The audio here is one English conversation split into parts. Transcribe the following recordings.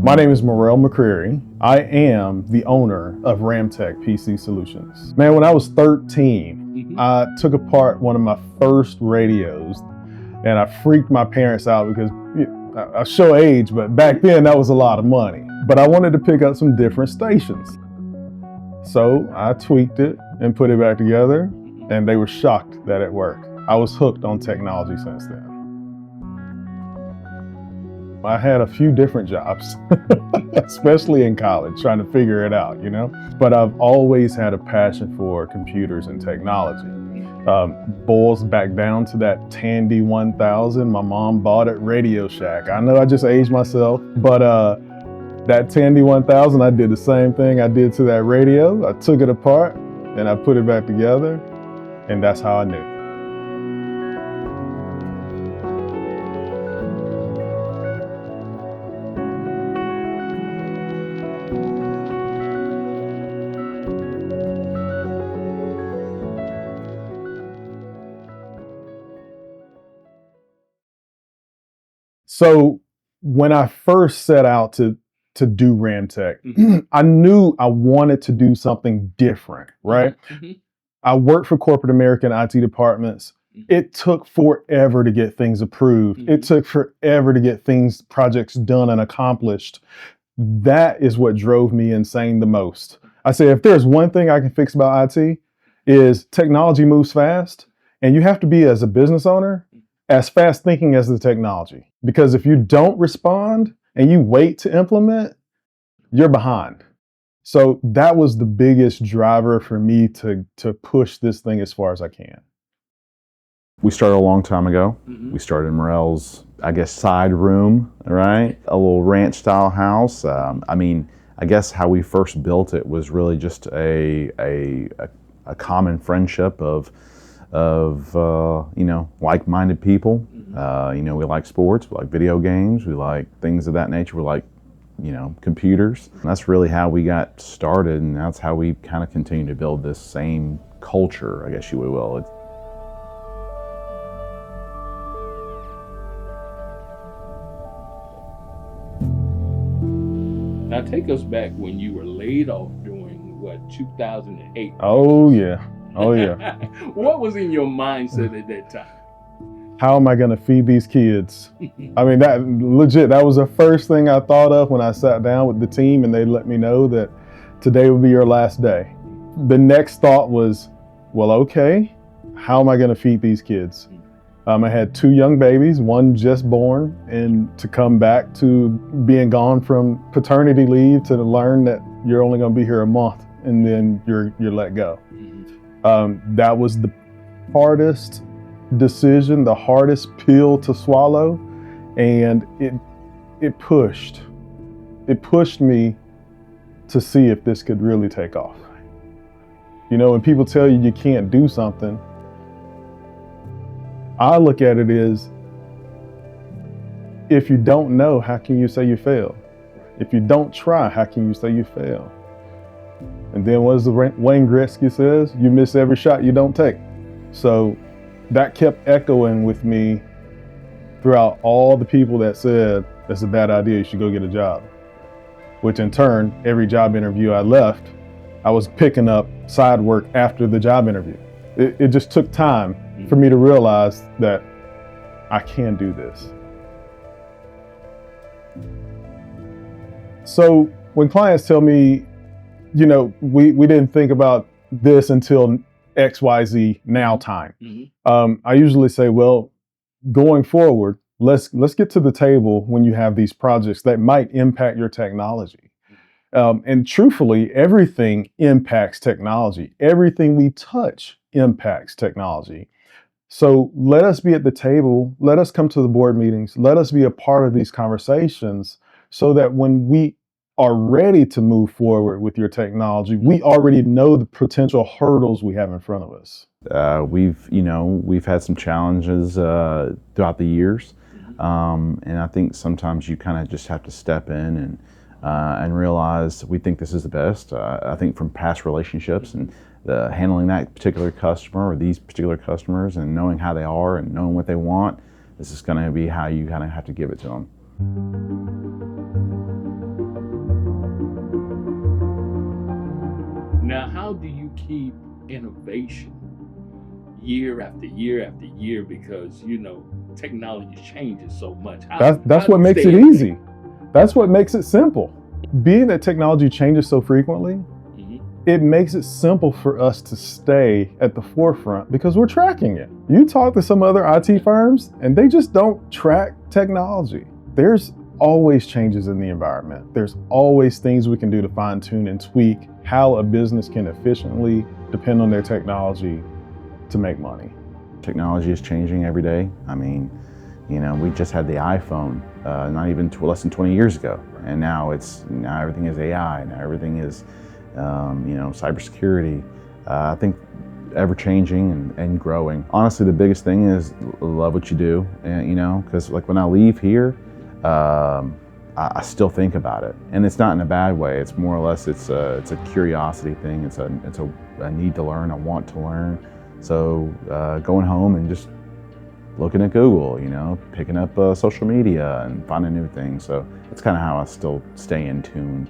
My name is Morrell McCreary. I am the owner of Ramtech PC Solutions. Man, when I was 13, I took apart one of my first radios and I freaked my parents out because I show age, but back then that was a lot of money. But I wanted to pick up some different stations. So I tweaked it and put it back together, and they were shocked that it worked. I was hooked on technology since then. I had a few different jobs, especially in college, trying to figure it out, But I've always had a passion for computers and technology. Boils back down to that Tandy 1000 my mom bought at Radio Shack. I know I just aged myself, but that Tandy 1000, I did the same thing I did to that radio. I took it apart and I put it back together, and that's how I knew. So when I first set out to do Ramtech, I knew I wanted to do something different, right? I worked for corporate American IT departments. It took forever to get things approved. It took forever to get projects done and accomplished. That is what drove me insane the most. I say, if there's one thing I can fix about IT, is technology moves fast, and you have to be, as a business owner, as fast thinking as the technology. Because if you don't respond and you wait to implement, you're behind. So that was the biggest driver for me to push this thing as far as I can. We started a long time ago. We started in Morrell's, side room, right? A little ranch style house. I guess how we first built it was really just a common friendship of like-minded people. We like sports, we like video games, we like things of that nature. We like, computers. And that's really how we got started, and that's how we kind of continue to build this same culture, I guess you will. Now take us back when you were laid off during 2008. Oh yeah. Oh yeah. What was in your mindset at that time? How am I going to feed these kids? I mean, that was the first thing I thought of when I sat down with the team and they let me know that today would be your last day. The next thought was, well, okay, how am I going to feed these kids? I had 2 young babies, one just born, and to come back to being gone from paternity leave to learn that you're only going to be here a month and then you're let go. That was the hardest decision, the hardest pill to swallow, and it pushed me to see if this could really take off. When people tell you you can't do something, I look at it as, if you don't know, how can you say you failed? If you don't try, how can you say you failed? And then what does Wayne Gretzky says? You miss every shot you don't take. So that kept echoing with me throughout all the people that said, it's a bad idea, you should go get a job. Which in turn, every job interview I left, I was picking up side work after the job interview. It just took time for me to realize that I can do this. So when clients tell me, we didn't think about this until XYZ now time. I usually say, well, going forward, let's get to the table when you have these projects that might impact your technology. And truthfully, everything impacts technology. Everything we touch impacts technology. So let us be at the table. Let us come to the board meetings. Let us be a part of these conversations so that when we are ready to move forward with your technology, we already know the potential hurdles we have in front of us. We've had some challenges throughout the years, and I think sometimes you kind of just have to step in and realize we think this is the best. I think from past relationships and handling that particular customer or these particular customers and knowing how they are and knowing what they want, this is going to be how you kind of have to give it to them. how do you keep innovation year after year after year? Because, technology changes so much. That's what makes it easy. That's what makes it simple. Being that technology changes so frequently, it makes it simple for us to stay at the forefront because we're tracking it. You talk to some other IT firms and they just don't track technology. There's always changes in the environment. There's always things we can do to fine tune and tweak how a business can efficiently depend on their technology to make money. Technology is changing every day. I mean, we just had the iPhone not even less than 20 years ago. And now everything is AI, now everything is cybersecurity. I think ever changing and growing. Honestly, the biggest thing is love what you do, and because like when I leave here, I still think about it, and it's not in a bad way. It's more or less it's a curiosity thing. It's a need to learn, a want to learn. So going home and just looking at Google, picking up social media and finding new things. So it's kind of how I still stay in tune.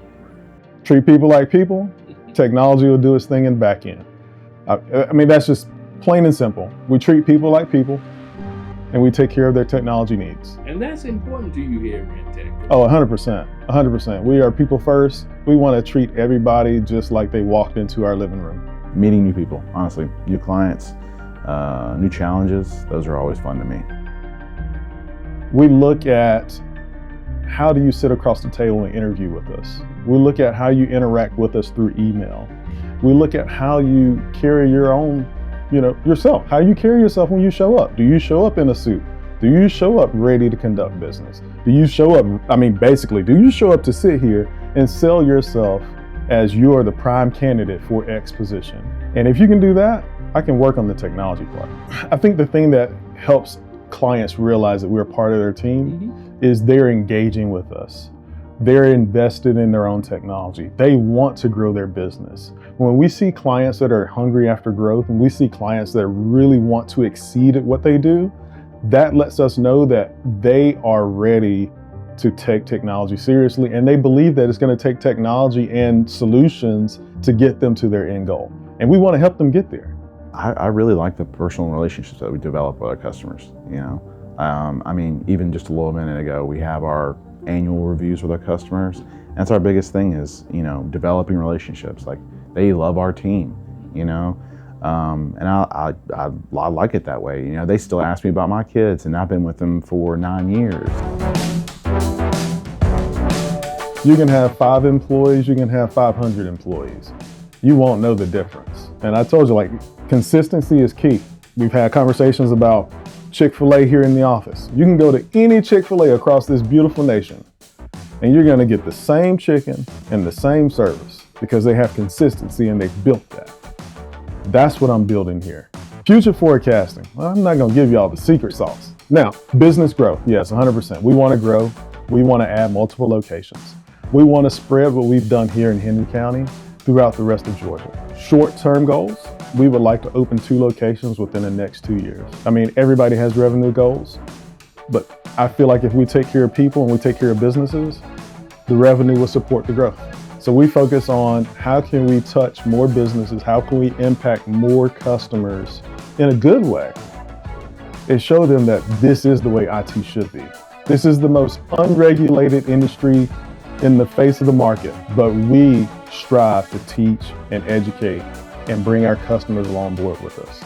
Treat people like people, technology will do its thing in the back end. I mean, that's just plain and simple. We treat people like people, and we take care of their technology needs. And that's important to you here in Tech. Oh, 100%, 100%. We are people first. We want to treat everybody just like they walked into our living room. Meeting new people, honestly, new clients, new challenges, those are always fun to me. We look at how do you sit across the table and interview with us. We look at how you interact with us through email. We look at how you carry your own, yourself, how you carry yourself when you show up. Do you show up in a suit? Do you show up ready to conduct business? Do you show up, do you show up to sit here and sell yourself as you're the prime candidate for X position? And if you can do that, I can work on the technology part. I think the thing that helps clients realize that we're part of their team is they're engaging with us. They're invested in their own technology. They want to grow their business. When we see clients that are hungry after growth, and we see clients that really want to exceed at what they do, that lets us know that they are ready to take technology seriously, and they believe that it's going to take technology and solutions to get them to their end goal. And we want to help them get there. I really like the personal relationships that we develop with our customers. Even just a little minute ago, we have our annual reviews with our customers. That's our biggest thing is, developing relationships. Like they love our team, and I like it that way. They still ask me about my kids, and I've been with them for 9 years. You can have 5 employees, you can have 500 employees. You won't know the difference. And I told you, consistency is key. We've had conversations about Chick-fil-A here in the office. You can go to any Chick-fil-A across this beautiful nation, and you're gonna get the same chicken and the same service because they have consistency and they've built that. That's what I'm building here. Future forecasting. Well, I'm not gonna give you all the secret sauce. Now, business growth, yes, 100%. We wanna grow. We wanna add multiple locations. We wanna spread what we've done here in Henry County throughout the rest of Georgia. Short-term goals, we would like to open 2 locations within the next 2 years. Everybody has revenue goals, but I feel like if we take care of people and we take care of businesses, the revenue will support the growth. So we focus on how can we touch more businesses, how can we impact more customers in a good way, and show them that this is the way IT should be. This is the most unregulated industry in the face of the market, but we strive to teach and educate and bring our customers on board with us.